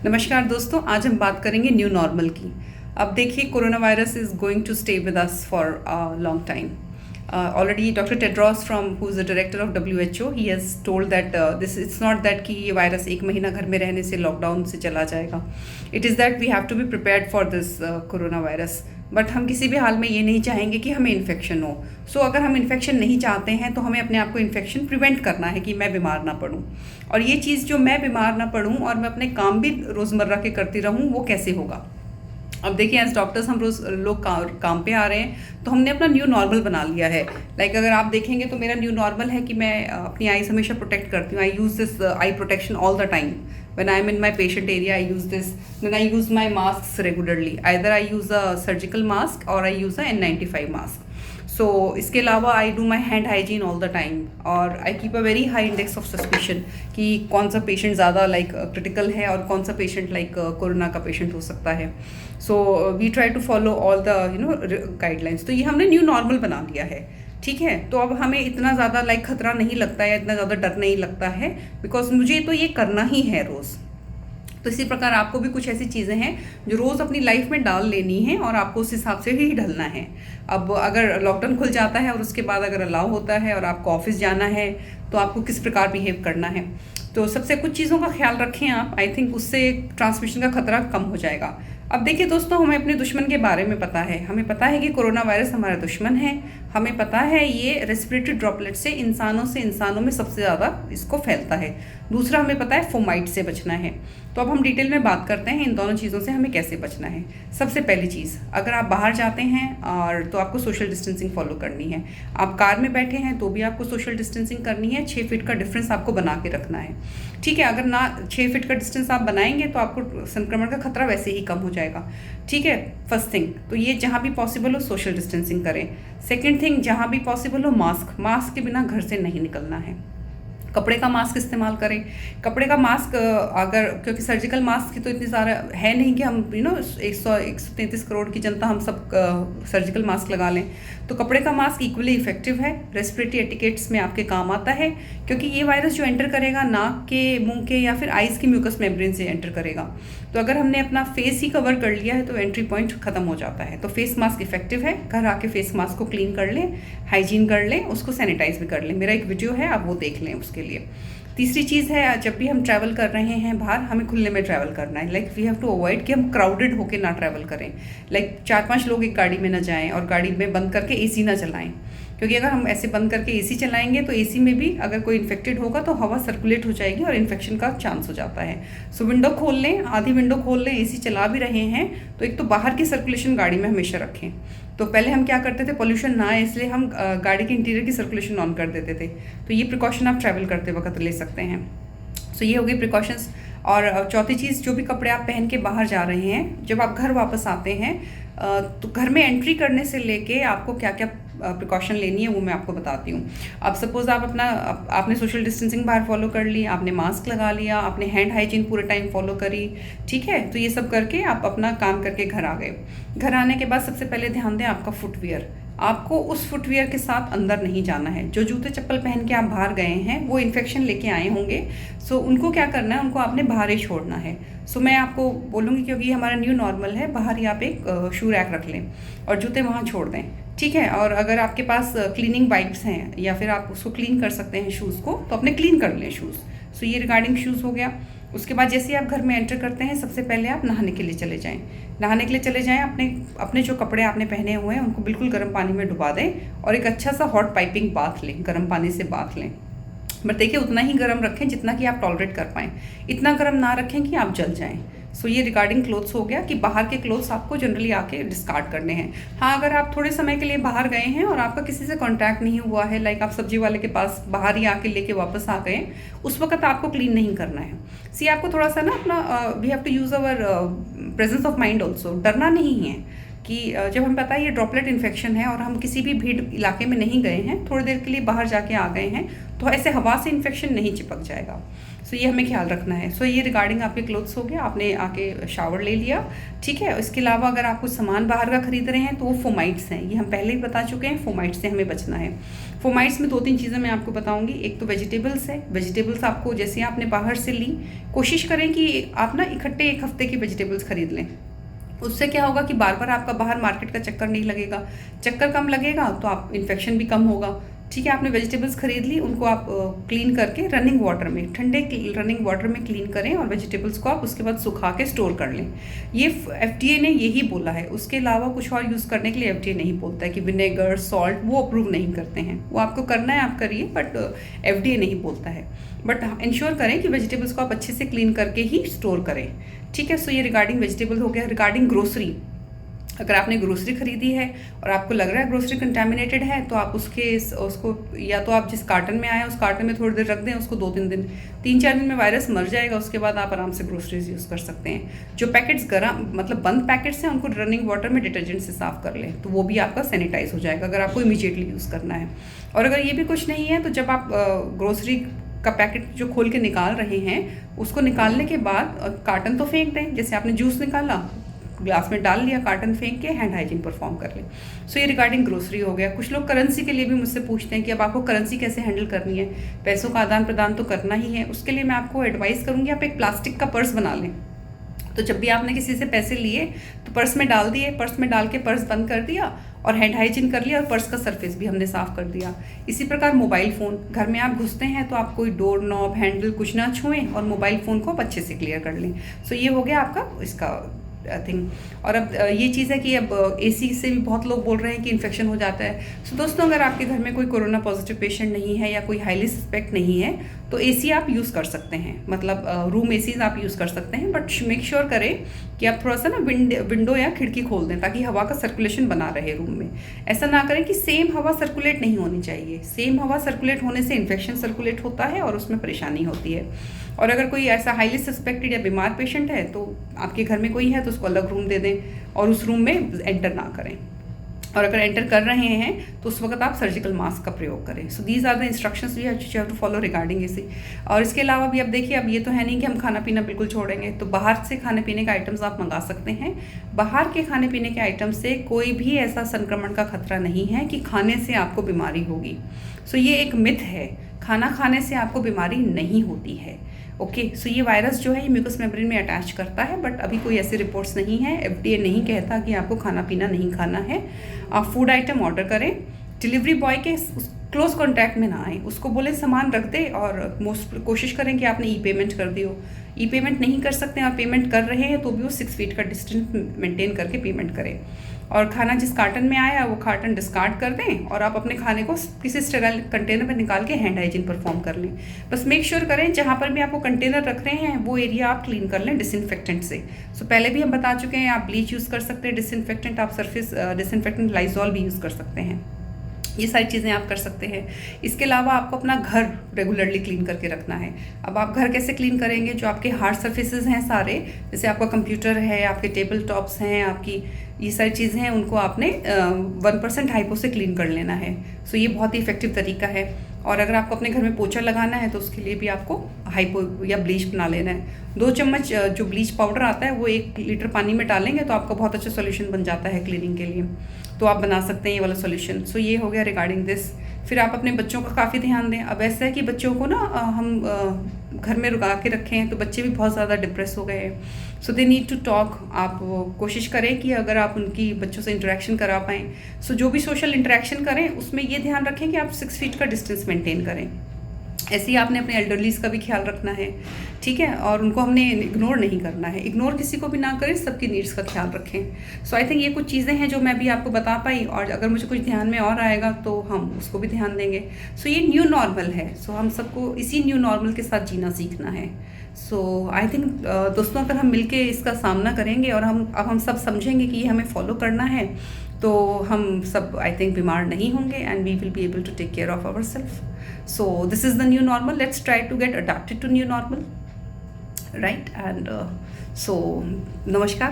नमस्कार दोस्तों, आज हम बात करेंगे न्यू नॉर्मल की। अब देखिए, corona virus is going to stay with us for a long time. Already doctor Tedros from हु is the director of WHO, he has told that this it's not that कि ये virus एक महीना घर में रहने से, लॉकडाउन से चला जाएगा। It is that we have to be prepared for this corona virus. But हम किसी भी हाल में ये नहीं चाहेंगे कि हमें इन्फेक्शन हो। सो अगर हम इन्फेक्शन नहीं चाहते हैं तो हमें अपने आप को इन्फेक्शन प्रिवेंट करना है कि मैं बीमार ना पड़ूं। और ये चीज़ जो मैं बीमार ना पड़ूं और मैं अपने काम भी रोज़मर्रा के करती रहूं, वो कैसे होगा। अब देखिए, एज डॉक्टर्स हम रोज लोग काम पे आ रहे हैं, तो हमने अपना न्यू नॉर्मल बना लिया है। अगर आप देखेंगे तो मेरा न्यू नॉर्मल है कि मैं अपनी आईज हमेशा प्रोटेक्ट करती हूँ। I use this eye protection all the time. when I am in my patient area, I use this. Then I use my masks regularly. Either I use a surgical mask or I use a N95 mask. So इसके अलावा I do my hand hygiene all the time, और I keep a very high index of suspicion कि कौन सा patient ज़्यादा critical है और कौन सा पेशेंट कोरोना का पेशेंट हो सकता है। So we try to follow all the guidelines. तो ये हमने न्यू नॉर्मल बना लिया है, ठीक है। तो अब हमें इतना ज़्यादा खतरा नहीं लगता है, इतना ज़्यादा डर नहीं लगता है, बिकॉज मुझे तो ये करना ही है रोज़। तो इसी प्रकार आपको भी कुछ ऐसी चीज़ें हैं जो रोज़ अपनी लाइफ में डाल लेनी है और आपको उस हिसाब से ही ढलना है। अब अगर लॉकडाउन खुल जाता है और उसके बाद अगर अलाउ होता है और आपको ऑफिस जाना है, तो आपको किस प्रकार बिहेव करना है। तो सबसे कुछ चीज़ों का ख्याल रखें आप। आई थिंक उससे ट्रांसमिशन का खतरा कम हो जाएगा। अब देखिए दोस्तों, हमें अपने दुश्मन के बारे में पता है। हमें पता है कि कोरोना वायरस हमारा दुश्मन है। हमें पता है ये रेस्पिरेटरी ड्रॉपलेट से इंसानों में सबसे ज़्यादा इसको फैलता है। दूसरा, हमें पता है फोमाइट से बचना है। तो अब हम डिटेल में बात करते हैं इन दोनों चीज़ों से हमें कैसे बचना है। सबसे पहली चीज़, अगर आप बाहर जाते हैं और तो आपको सोशल डिस्टेंसिंग फॉलो करनी है। आप कार में बैठे हैं तो भी आपको सोशल डिस्टेंसिंग करनी है। 6 फीट का डिफरेंस आपको बना के रखना है, ठीक है। अगर ना 6 फीट का डिस्टेंस आप बनाएंगे तो आपको संक्रमण का खतरा वैसे ही कम हो जाएगा, ठीक है। फर्स्ट थिंग तो ये, जहाँ भी पॉसिबल हो सोशल डिस्टेंसिंग करें। सेकेंड थिंग, जहाँ भी पॉसिबल हो मास्क के बिना घर से नहीं निकलना है। कपड़े का मास्क इस्तेमाल करें। कपड़े का मास्क अगर, क्योंकि सर्जिकल मास्क की तो इतनी सारा है नहीं कि हम 133 करोड़ की जनता हम सब सर्जिकल मास्क लगा लें। तो कपड़े का मास्क इक्वली इफेक्टिव है, रेस्पिरेटरी एटिकेट्स में आपके काम आता है, क्योंकि ये वायरस जो एंटर करेगा नाक के, मुंह के या फिर आइज़ की म्यूकस मेम्ब्रेन से एंटर करेगा। तो अगर हमने अपना फेस ही कवर कर लिया है तो एंट्री पॉइंट खत्म हो जाता है। तो फेस मास्क इफेक्टिव है। घर आके फेस मास्क को क्लीन कर लें, हाइजीन कर लें, उसको सैनिटाइज भी कर लें। मेरा एक वीडियो है, आप वो देख लें उसके लिए। तीसरी चीज़ है, जब भी हम ट्रैवल कर रहे हैं बाहर, हमें खुले में ट्रैवल करना है। वी हैव टू अवॉइड कि हम क्राउडेड होकर ना ट्रैवल करें। 4-5 लोग एक गाड़ी में ना जाएं और गाड़ी में बंद करके AC ना चलाएं, क्योंकि अगर हम ऐसे बंद करके AC चलाएंगे तो AC में भी अगर कोई इन्फेक्टेड होगा तो हवा सर्कुलेट हो जाएगी और इन्फेक्शन का चांस हो जाता है। सो विंडो खोल लें, आधी विंडो खोल लें। AC चला भी रहे हैं तो एक तो बाहर की सर्कुलेशन गाड़ी में हमेशा रखें। तो पहले हम क्या करते थे, पोल्यूशन ना आए इसलिए हम गाड़ी के इंटीरियर की सर्कुलेशन ऑन कर देते थे। तो ये प्रिकॉशन आप ट्रैवल करते वक्त ले सकते हैं। सो ये हो गई प्रिकॉशंस। और चौथी चीज़, जो भी कपड़े आप पहन के बाहर जा रहे हैं, जब आप घर वापस आते हैं तो घर में एंट्री करने से लेके आपको क्या क्या प्रिकॉशन लेनी है वो मैं आपको बताती हूँ। अब सपोज़ आपने सोशल डिस्टेंसिंग बाहर फॉलो कर ली, आपने मास्क लगा लिया, आपने हैंड हाइजीन पूरे टाइम फॉलो करी, ठीक है। तो ये सब करके आप अपना काम करके घर आ गए। घर आने के बाद सबसे पहले ध्यान दें आपका फुटवियर। आपको उस फुटवियर के साथ अंदर नहीं जाना है। जो जूते चप्पल पहन के आप बाहर गए हैं वो इन्फेक्शन लेके आए होंगे। सो उनको क्या करना है, उनको आपने बाहर ही छोड़ना है। सो मैं आपको बोलूँगी, क्योंकि ये हमारा न्यू नॉर्मल है, बाहर ही आप एक शू रैक रख लें और जूते वहाँ छोड़ दें, ठीक है। और अगर आपके पास क्लीनिंग वाइप्स हैं या फिर आप उसको क्लीन कर सकते हैं शूज़ को, तो अपने क्लीन कर लें शूज़। सो ये रिगार्डिंग शूज़ हो गया। उसके बाद जैसे ही आप घर में एंटर करते हैं, सबसे पहले आप नहाने के लिए चले जाएं। नहाने के लिए चले जाएं, अपने जो कपड़े आपने पहने हुए हैं उनको बिल्कुल गर्म पानी में डुबा दें और एक अच्छा सा हॉट पाइपिंग बाथ लें, गर्म पानी से बाथ लें। बट देखिए, उतना ही गर्म रखें जितना कि आप टॉलरेट कर पाएँ। इतना गर्म ना रखें कि आप जल जाएँ। सो ये रिगार्डिंग क्लोथ्स हो गया कि बाहर के क्लोथ्स आपको जनरली आके डिस्कार्ड करने हैं। हाँ, अगर आप थोड़े समय के लिए बाहर गए हैं और आपका किसी से कांटेक्ट नहीं हुआ है, आप सब्जी वाले के पास बाहर ही आके लेके वापस आ गए, उस वक्त आपको क्लीन नहीं करना है। आपको थोड़ा सा ना अपना we have to use our presence of mind also. डरना नहीं है कि जब हमें पता है ये ड्रॉपलेट इन्फेक्शन है और हम किसी भी भीड़ इलाके में नहीं गए हैं, थोड़ी देर के लिए बाहर जाके आ गए हैं, तो ऐसे हवा से इन्फेक्शन नहीं चिपक जाएगा। सो ये हमें ख्याल रखना है। सो ये रिगार्डिंग आपके क्लोथ्स हो गया, आपने आके शावर ले लिया, ठीक है। इसके अलावा अगर आप कुछ सामान बाहर का खरीद रहे हैं तो वो फोमाइट्स हैं, ये हम पहले ही बता चुके हैं, फोमाइट्स से हमें बचना है। फोमाइट्स में 2-3 चीज़ें मैं आपको बताऊंगी। एक तो वेजिटेबल्स है, वेजिटेबल्स आपको जैसे आपने बाहर से ली, कोशिश करें कि आप ना इकट्ठे 1 हफ्ते की वेजिटेबल्स खरीद लें। उससे क्या होगा कि बार बार आपका बाहर मार्केट का चक्कर नहीं लगेगा, चक्कर कम लगेगा तो आप इन्फेक्शन भी कम होगा, ठीक है। आपने वेजिटेबल्स खरीद ली, उनको आप क्लीन करके रनिंग वाटर में, ठंडे रनिंग वाटर में क्लीन करें और वेजिटेबल्स को आप उसके बाद सुखा के स्टोर कर लें। ये FDA ने यही बोला है, उसके अलावा कुछ और यूज़ करने के लिए FDA नहीं बोलता है कि विनेगर, सॉल्ट, वो अप्रूव नहीं करते हैं। वो आपको करना है आप करिए, बट FDA नहीं बोलता है। बट इंश्योर करें कि वेजिटेबल्स को आप अच्छे से क्लीन करके ही स्टोर करें, ठीक है। सो ये रिगार्डिंग वेजिटेबल हो गया। रिगार्डिंग ग्रोसरी, अगर आपने ग्रोसरी खरीदी है और आपको लग रहा है ग्रोसरी कंटामिनेटेड है तो आप उसको या तो आप जिस कार्टन में आए उस कार्टन में थोड़ी देर रख दें उसको, 2-3 दिन, 3-4 दिन में वायरस मर जाएगा, उसके बाद आप आराम से ग्रोसरीज यूज़ कर सकते हैं। जो पैकेट्स गर्म मतलब बंद पैकेट्स हैं उनको रनिंग वाटर में डिटर्जेंट से साफ़ कर लें, तो वो भी आपका सैनिटाइज हो जाएगा अगर आपको इमीडिएटली यूज़ करना है। और अगर ये भी कुछ नहीं है तो जब आप ग्रोसरी का पैकेट जो खोल के निकाल रहे हैं उसको निकालने के बाद कार्टन तो फेंक दें, जैसे आपने जूस निकाला ग्लास में डाल लिया, कार्टन फेंक के हैंड हाइजीन परफॉर्म कर लें। सो ये रिगार्डिंग ग्रोसरी हो गया। कुछ लोग करेंसी के लिए भी मुझसे पूछते हैं कि अब आपको करेंसी कैसे हैंडल करनी है, पैसों का आदान प्रदान तो करना ही है। उसके लिए मैं आपको एडवाइस करूँगी आप एक प्लास्टिक का पर्स बना लें। तो जब भी आपने किसी से पैसे लिए तो पर्स में डाल दिए, पर्स में डाल के पर्स बंद कर दिया और हैंड हाइजीन कर लिया और पर्स का सरफेस भी हमने साफ़ कर दिया। इसी प्रकार मोबाइल फ़ोन, घर में आप घुसते हैं तो आप कोई डोर नॉब, हैंडल कुछ ना छुएं और मोबाइल फ़ोन को आप अच्छे से क्लियर कर लें। सो ये हो गया आपका इसका थिंग। और अब ये चीज़ है कि अब AC से भी बहुत लोग बोल रहे हैं कि इन्फेक्शन हो जाता है। सो दोस्तों, अगर आपके घर में कोई कोरोना पॉजिटिव पेशेंट नहीं है या कोई हाईली सस्पेक्ट नहीं है तो AC आप यूज़ कर सकते हैं, मतलब रूम ACs आप यूज़ कर सकते हैं, बट मेक श्योर करें कि आप थोड़ा सा ना विंडो या खिड़की खोल दें ताकि हवा का सर्कुलेशन बना रहे रूम में। ऐसा ना करें कि सेम हवा सर्कुलेट नहीं होनी चाहिए, सेम हवा सर्कुलेट होने से इन्फेक्शन सर्कुलेट होता है और उसमें परेशानी होती है। और अगर कोई ऐसा हाईली सस्पेक्टेड या बीमार पेशेंट है तो आपके घर में कोई है तो उसको अलग रूम दे दें और उस रूम में एंटर ना करें। और अगर एंटर कर रहे हैं तो उस वक्त आप सर्जिकल मास्क का प्रयोग करें। So these are the instructions we have to follow regarding इसी। और इसके अलावा भी अब देखिए, अब ये तो है नहीं कि हम खाना पीना बिल्कुल छोड़ेंगे, तो बाहर से खाने पीने के आइटम्स आप मंगा सकते हैं। बाहर के खाने पीने के आइटम से कोई भी ऐसा संक्रमण का खतरा नहीं है कि खाने से आपको बीमारी होगी। सो ये एक मिथ है, खाना खाने से आपको बीमारी नहीं होती है। ओके, सो ये वायरस जो है ये म्यूकस मेम्ब्रेन में अटैच करता है, बट अभी कोई ऐसी रिपोर्ट्स नहीं है। FDA नहीं कहता कि आपको खाना पीना नहीं खाना है। आप फूड आइटम ऑर्डर करें, डिलीवरी बॉय के क्लोज कॉन्टैक्ट में ना आए, उसको बोले सामान रख दे और कोशिश करें कि आपने पेमेंट कर दी हो। पेमेंट नहीं कर सकते हैं और पेमेंट कर रहे हैं तो भी वो 6 फीट का डिस्टेंस मेंटेन करके पेमेंट करें। और खाना जिस कार्टन में आया वो कार्टन डिस्कार्ड कर दें और आप अपने खाने को किसी स्टेराइल कंटेनर में निकाल के हैंड हाइजीन परफॉर्म कर लें। बस मेक श्योर करें जहाँ पर भी आपको कंटेनर रख रहे हैं वो एरिया आप क्लीन कर लें डिसइंफेक्टेंट से। सो पहले भी हम बता चुके हैं, आप ब्लीच यूज़ कर सकते हैं, डिसइंफेक्टेंट आप सरफेस डिसइंफेक्टेंट लाइजॉल भी यूज़ कर सकते हैं। ये सारी चीज़ें आप कर सकते हैं। इसके अलावा आपको अपना घर रेगुलरली क्लीन करके रखना है। अब आप घर कैसे क्लीन करेंगे? जो आपके हार्ड सर्फेसेज हैं सारे, जैसे आपका कंप्यूटर है, आपके टेबल टॉप्स हैं, आपकी ये सारी चीज़ें हैं, उनको आपने 1% हाइपो से क्लीन कर लेना है। सो ये बहुत ही इफेक्टिव तरीका है। और अगर आपको अपने घर में पोछा लगाना है तो उसके लिए भी आपको हाइपो या ब्लीच बना लेना है। 2 चम्मच जो ब्लीच पाउडर आता है वो 1 लीटर पानी में डालेंगे तो आपका बहुत अच्छा सोल्यूशन बन जाता है क्लीनिंग के लिए। तो आप बना सकते हैं ये वाला सोल्यूशन। सो ये हो गया रिगार्डिंग दिस। फिर आप अपने बच्चों का काफ़ी ध्यान दें। अब ऐसा है कि बच्चों को ना हम घर में रुका के रखे हैं तो बच्चे भी बहुत ज़्यादा डिप्रेस हो गए हैं। सो दे नीड टू टॉक। आप कोशिश करें कि अगर आप उनकी बच्चों से इंटरेक्शन करा पाएँ, सो जो भी सोशल इंटरेक्शन करें उसमें ये ध्यान रखें कि आप 6 फीट का डिस्टेंस मेंटेन करें। ऐसे ही आपने अपने एल्डरलीज का भी ख्याल रखना है, ठीक है, और उनको हमने इग्नोर नहीं करना है। इग्नोर किसी को भी ना करें, सबकी नीड्स का ख्याल रखें। सो आई थिंक ये कुछ चीज़ें हैं जो मैं भी आपको बता पाई, और अगर मुझे कुछ ध्यान में और आएगा तो हम उसको भी ध्यान देंगे। सो ये न्यू नॉर्मल है। सो हम सबको इसी न्यू नॉर्मल के साथ जीना सीखना है। सो आई थिंक दोस्तों, अगर हम मिलके इसका सामना करेंगे और हम सब समझेंगे कि ये हमें फॉलो करना है तो हम सब आई थिंक बीमार नहीं होंगे and we will be able to take care of our self. So this is the new normal. Let's try to get adapted to new normal, right? And so namaskar.